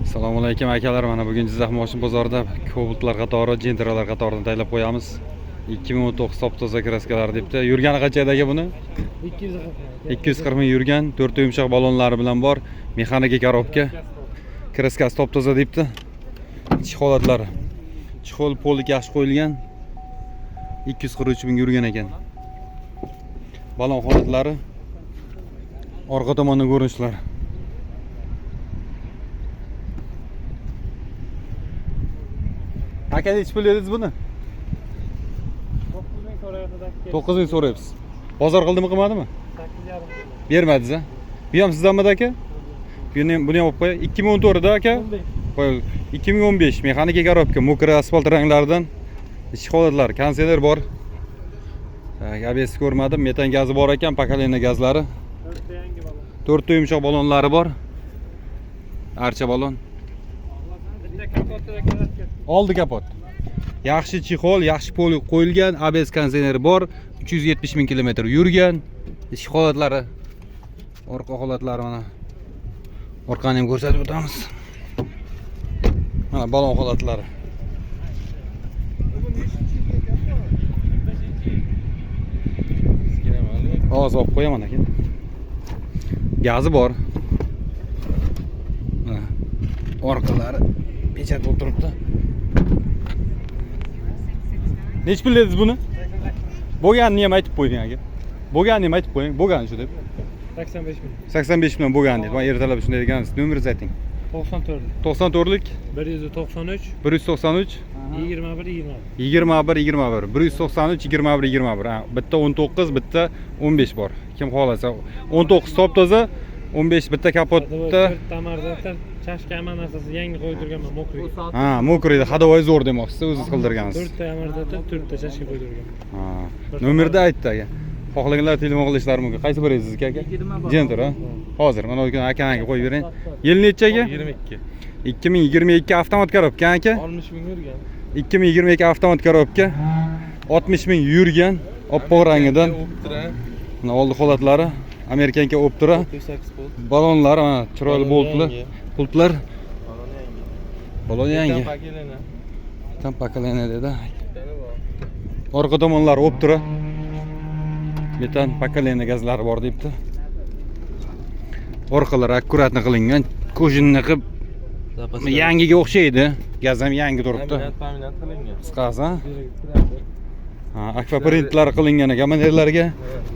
Assalomu alaykum akalar. Mana bugun Jizzax moshin bozorida Cobaltlar qatori, Gentralar qatorini tayyorlab qo'yamiz. 2019 top toza kraskalar debdi. Yurgani qanchadagi buni? 240 ming yurgan, 4 yumshoq balonlari bilan bor, mexanika korobka. Kraskasi top toza debdi. Ichki holatlari. Chixol polik yaxshi qo'yilgan. 243 ming yurgan ekan. Balon holatlari. Orqa tomonning ko'rinishlari. Aka nech pul dedingiz buni? 9000 so'rayapti. 9000 so'rayapsiz. Bozor qildimi, qilmadimi? 8,5. Bermadingiz a? Bu ham sizdanmi aka? Buni ham olib qo'y. 2014 da aka? Qo'y. 2015 mexanika korobka, mokra asfalt ranglaridan ichki holatlar, kondisioner bor. ABS ko'rmadim, metan gazi bor ekan, pokoleniya gazlari. 4 ta yangi balon. 4 ta yumshoq balonlari bor. Archa balon. Bitta kapotda kraska. Oldi kapot. Yaxshi chixol, yaxshi polik qo'yilgan, ABS kondisioneri bor, 370 ming kilometr yurgan. Ichki holatlari, orqa holatlari mana. Orqani ham ko'rsatib o'tamiz. Mana balon holatlari. Hozir olib qo'yaman aka. Gazi bor. Mana orqalari pechat bo'lib turibdi. Nech pul dedingiz buni? Bo'lganini ham aytib qo'ying aka. Bo'lganini ham aytib qo'ying. Bo'lgani shu deb. 85 ming. 85 million bo'lgan dedi. Men ertalab shunday degansiz. Nomeringizni ayting. 94. 94lik 193 193 21 20. 21 21 193 21 21. Ha, bitta 19, bitta 15 bor. Kim xolasa 19 top toza, 15 bitta kapotda. Tamardan chashkama narsasi yangi qo'ydirganman, mokriy. Ha, mokriyda hadovoy zo'r demoqchisiz, o'zingiz qildirgansiz. 4 ta amardan 4 ta chashka qo'ydirganman. Ha, nomerda aytdi aka. Xohlaganlar telefon qilishlari mumkin. Qaysi biringiz aka? Gentra. Hozir mana o'zini akangga qo'yib bering. Yil necha aka? 22. 2022 avtomat korobka aka? 60 ming yurgan. 2022 avtomat korobka. 60 ming yurgan, oppoq rangidan. Mana oldi holatlari, Amerikanka Optra. Balonlar mana chiroyli boltlar, pultlar. Balon yangi. Tam pokoleniya dedi. Orqa tomonlari Optra. Metan pokoleniya gazlari bor debdi. Orqalari akkuratni qilingan, kojinni qilib yangiga o'xshaydi. Gaz ham yangi turibdi. Ta'minot qilingan. Qisqasi. Ha, akvaprintlar qilingan ekan. Manerlarga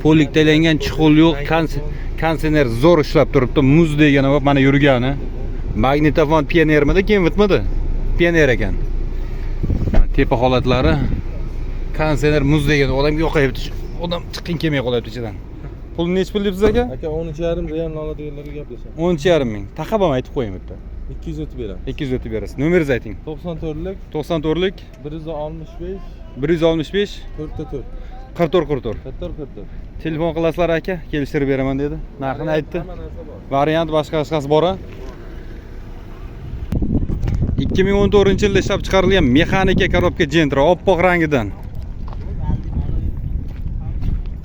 polik taylangan, chixol yo'q, kondisioner zo'r ishlab turibdi. Muz degani va mana yurgani. Magnitofon pionermidi, Kenwoodmidi? Pioner ekan. Tepa holatlari. Kondisioner muz degani odam yo'qayibdi. Odam chiqqin kelmay qolyapti ichidan. Pul nech pul debsiz aka? Aka 13,5 real oladiganlarga gaplashamiz. 13,5 ming. Taqab ham aytib qo'ying bitta. 200 o'tib beramiz. 200 o'tib berasiz. Nomeringizni ayting. 94lik 94lik 165 165 4 ta 4. 44 44. 44. Telefon qilasizlar aka, kelishtirib beraman dedi. Narxini aytdi. Variant boshqasi bor. 2014-yilda ishlab chiqarilgan mexanika korobka Gentra oppoq rangidan.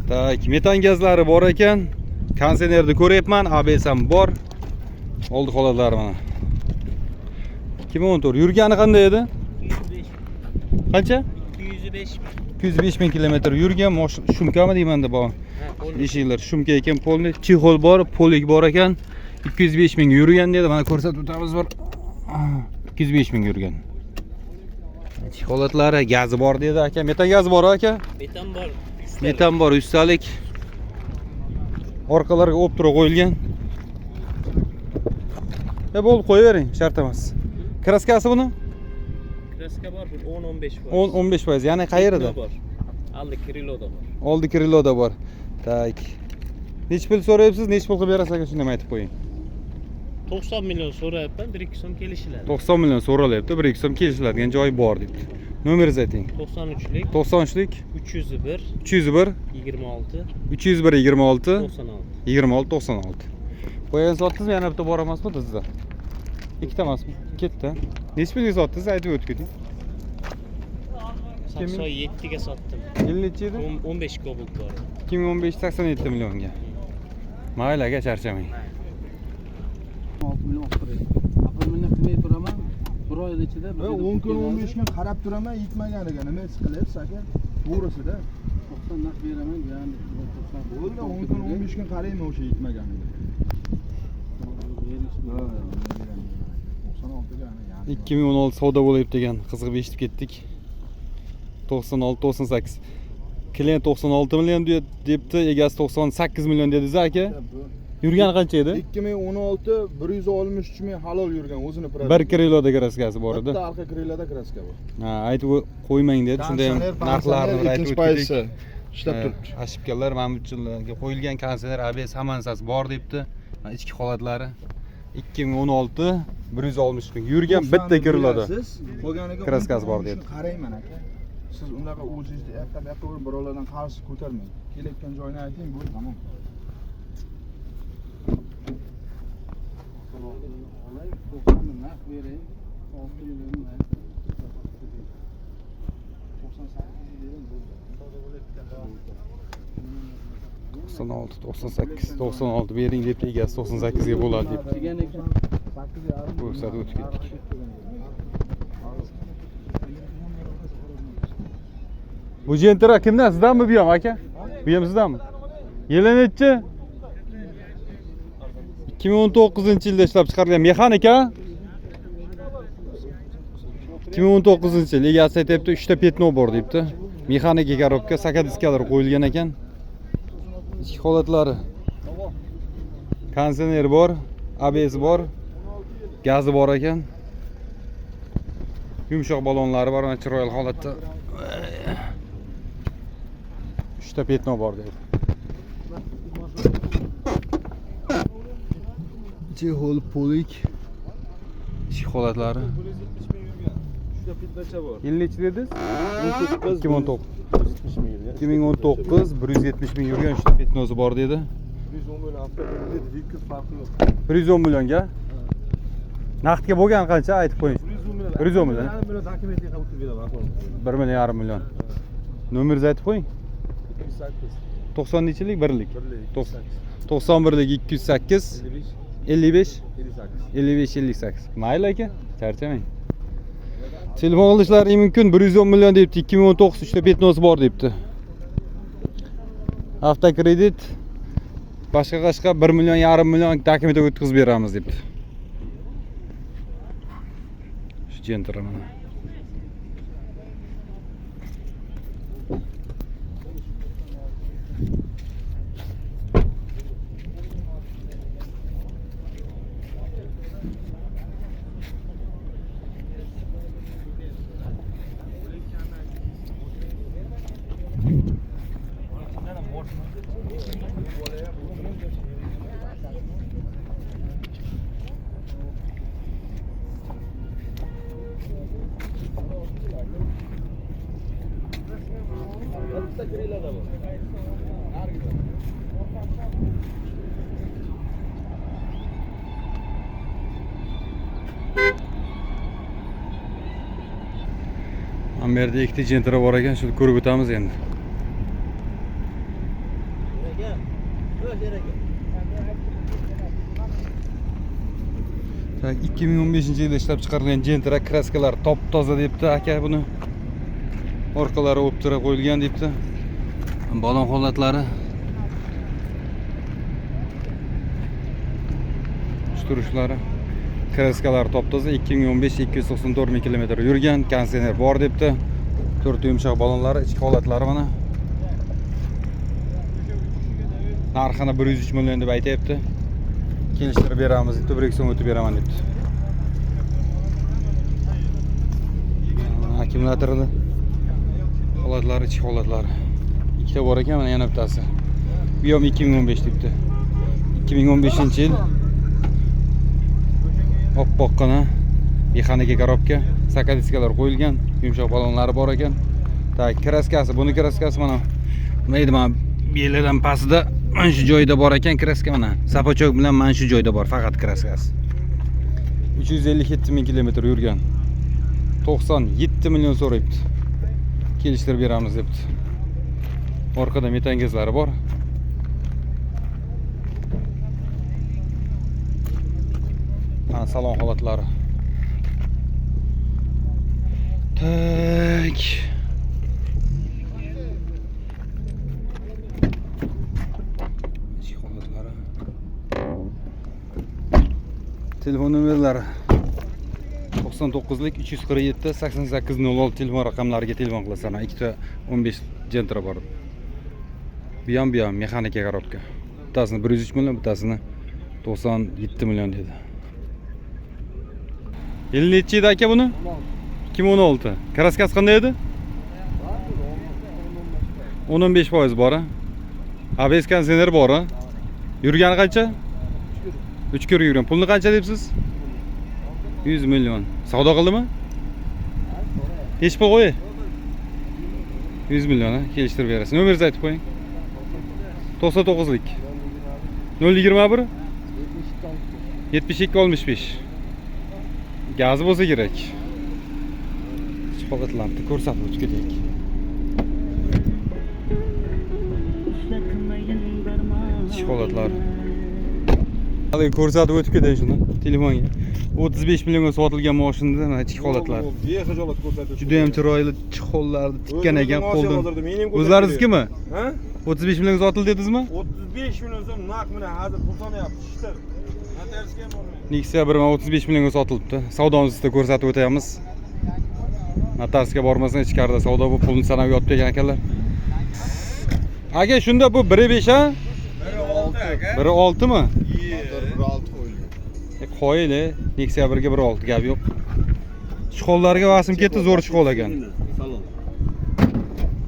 Tak, metan gazlari bor ekan. Kondisionerni ko'ryapman, ABS ham bor. Oldi holatlari mana. 2014 yurgani qanday edi? 205. Qancha? 205. 205 ming kilometr yurgan, shumkami deymanda bu. Eshiklar shumka ekan, polni chixol bor, polik bor ekan. 205 ming yurgan dedi. Mana ko'rsatib o'tamiz bor. 205 ming yurgan. Holatlari gazi bor dedi aka. Metan gazi bor aka? Metan bor. Metan bor, ustalik. Orqalarga Optra qo'yilgan. Bo'lib qo'yavering, shart emas. Kraskasi buni? Kraska bor, 10-15 bor. 10-15%. Ya'ni qayerda? Aldi Kriloda bor. Oldi Kriloda bor. Tak. Nech pul so'rayapsiz? Nech pul qilib berasiz aka, shunday aytib qo'ying. 90 million so'rayapman, 1-2 so'm kelishiladi. 90 million so'ralyapti, 1-2 so'm kelishiladigan joyi bor debdi. Nomeringizni ayting. 93lik 93lik 301 301 26 301 26 96. 26 96. Qo'ygan sotdingizmi? Yana bitta bor emasmi sizda? Ikkita emasmi? Ketdi. Nech pulga sotdingiz? Aytib o'tgin. Saksoy 7 ga sotdim. Yil necha edi? 15 Cobalt bor. 2015 87 millionga. Mayli aka, charchamang. 6 million olib beradi. oy ichida va 10 kun 15 kun qarab turaman yetmaganiga nima siqilyapsiz aka? To'g'risida. 90 naq beraman, ya'ni 90. Bo'ldi, 10 kun 15 kun qarayman o'sha yetmaganiga. 96 ga ana. 2016 savdo bo'lib degan qiziqib eshitib ketdik. 96-98. Klient 96 million debdi, egasi 98 million dediz aka. Yurgani qancha edi? 2016 163 ming halol yurgan o'zini prat. 1 kiloda kraskasi bor edi. Bitta arqa kriloda kraska bor. Ha, aytib qo'ymang dedi. Shunda ham narxlarni aytib o'tdik. Ishlab turibdi. Ashibkanlar mana bularga qo'yilgan konsener ABS hamansasi bor debdi. Ichki holatlari 2016 160 ming yurgan bitta kriloda. Qolganiga kraskasi bor dedi. Qarayman aka. Siz unaqa o'zingizni yoqqa bu yoqqa birovlardan qarshi ko'tarmang. Kelayotgan joyini ayting, bu tamom. Olay 90 naq beray. 6 million naq. 96 bering debdi, egasi 98 ga bo'ladi debdi. Degan ekan. Ko'rsatib o'tib ketdik. Bu jentira kimdan? Sizdanmi bu ham aka? Bu ham sizdanmi? Yili nechi? 2019-yilda ishlab chiqarilgan mexanika. 2019-yil egasi aytibdi, 3 ta petno bor debdi. Mexanika korobka, sakadiskalar qo'yilgan ekan. Ichki holatlari. Konsener bor, ABS bor, gazi bor ekan. Yumshoq balonlari bor, mana chiroyli holatda. 3 ta petno bor dedi. Chexol polik. Ichki holatlari. Juda pitnacha bor. Yil nechi dedingiz? 2019. 2019 170 ming yurgan 3 ta petnosi bor dedi. 110 million avtomobil dedi, 200 farqi yo'q. 110 millionga. Naqdga bo'lgan qancha aytib qo'ying. 110 million. 1 million dokumentga qabul qilib beraman. 1,5 million. Nomeringizni aytib qo'ying. 90 nechilik? Birlik. 91lik 208 55 58. Mayli aka, charchamang. Telefon olishlari mumkin. 110 million debdi. 2019 3 ta petnosi bor debdi. Avtokredit boshqa 1,5 million dokumentga o'tkazib beramiz debdi. Shu jentira mana. Bu yerda ikkita jentira bor ekan, shuni ko'rib o'tamiz endi. Tak 2015-yilda ishlab chiqarilgan jentira kraskalar top toza debdi aka buni. Orqalari o'ptira qo'yilgan debdi. Balon holatlari. Turishlari. Kraskalar top toza 2015 294 ming kilometr yurgan, konsener bor debdi. 4 yumshoq balonlari, ichki holatlari mana. Narxini 103 million deb aytayapti. Kelishtirib beramiz deb, 1 so'm o'tib beraman debdi. Akkumulyatorda holatlari, ichki holatlari. Ikkita bor ekan, mana yana bittasi. Bu ham 2015 debdi. 2015-yil oppoqqina mexanika korobka, sakadiskalar qo'yilgan, yumshoq balonlari bor ekan. Tak, kraskasi, buni kraskasi mana nima mana belidan pastida mana shu joyda bor ekan kraska mana. Sapochok bilan mana shu joyda bor faqat kraskasi. 357 ming kilometr yurgan. 97 million so'rayapti. Kelishtirib beramiz debdi. Orqada metan gazlari bor. Salon holatlari. Tak. Telefon nomerlari 99lik 347 8806 telefon raqamlariga telefon qilasizlar. Ikkita 15 Gentra bor. Bu ham mexanika korobka. Bittasini 103 million, bittasini 97 million dedi. Yil nechi edi aka buni? 2016. Kraskasi qanday edi? 10-15% bor. ABS konditsioner bor. Yurgani qancha? 3 kir yurgan. Pulni qancha debsiz? 100 million. Savdo qildimi? Hech pul qo'y. 100 million kelishtirib berasiz. Nomeringizni aytib qo'ying. 99lik 021 72 65. Gazi bo'lsa kerak. Holatlarni ko'rsatib o'tdik. Holatlar. Hali ko'rsatib o'tib ketay shuni telefonga. 35 millionga sotilgan mashinada mana ichki holatlar. Bexijolat ko'rsatib. Juda ham chiroyli chixollarni tikkan ekan qo'ldan. O'zlaringizniki? Ha? 35 millionga sotildi dedingizmi? 35 million so'm naq mana hozir pulsonyapti. Ishtir. Notariusga bormang. Nexia 1 35 millionga sotilibdi. Savdomizni ko'rsatib o'tamiz. Notariusga bormasdan ichkarida savdo bu pulni sanab yotib ekan akalar. Aka shunda bu 1.5 ha? 1.6 aka. 1.6 mi? Motor 1.6 qo'yilgan. Qo'yili. Nexia 1 ga 1.6 gap yo'q. Chiqollarga vasim ketdi, zo'r chiqol ekan. Salon.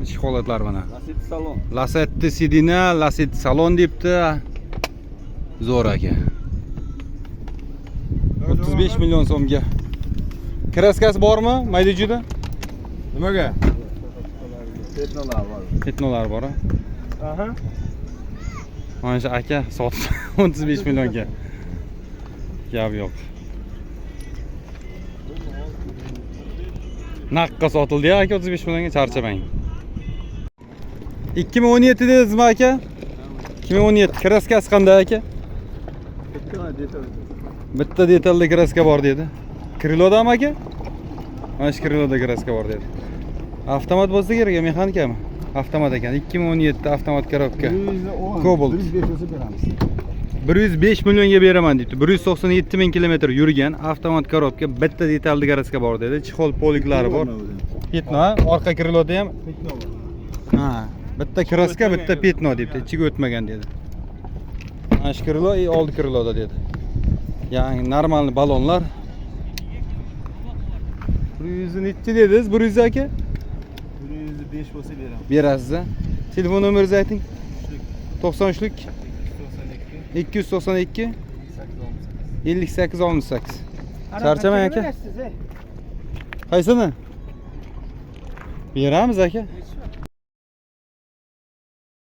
Ichki holatlar mana. Lasetti salon. Lasetti Sidina, Lasetti salon debdi. Zo'r aka. 35 million so'mga. Kraskasi bormi? Maydajida? Nimaga? Petnolar bor. Petnolar bor. Aha. Mana shu aka sotdi 35 millionga. Gap yo'q. Naqqa sotildi ya aka 35 millionga, charchamang. 2017 dedingizmi aka? 2017 kraskasi qanday aka? Bitta detalli kraska bor dedi. Krilodami aka? Mana shu kriloda kraska bor dedi. Avtomat bo'lsa kerak, mexanikami? Avtomat ekan. 2017 avtomat korobka. Cobalt. 105 millionga beraman debdi. 197 ming kilometr yurgan avtomat korobka, bitta detalli kraska bor dedi. Chixol poliklari bor. Petno, orqa kriloda ham Petno bor. ha, bitta kraska, bitta petno debdi. Ichiga o'tmagan dedi. Mana shu krilo, oldi kriloda dedi. Ya'ni normal balonlar. 100 nechi dedingiz? 100 aka? 105 bo'lsa beraman. Berasiz. Telefon nomeringizni ayting. 93lik 292 58 18. Charchamang aka. Qaysini? Beramiz aka.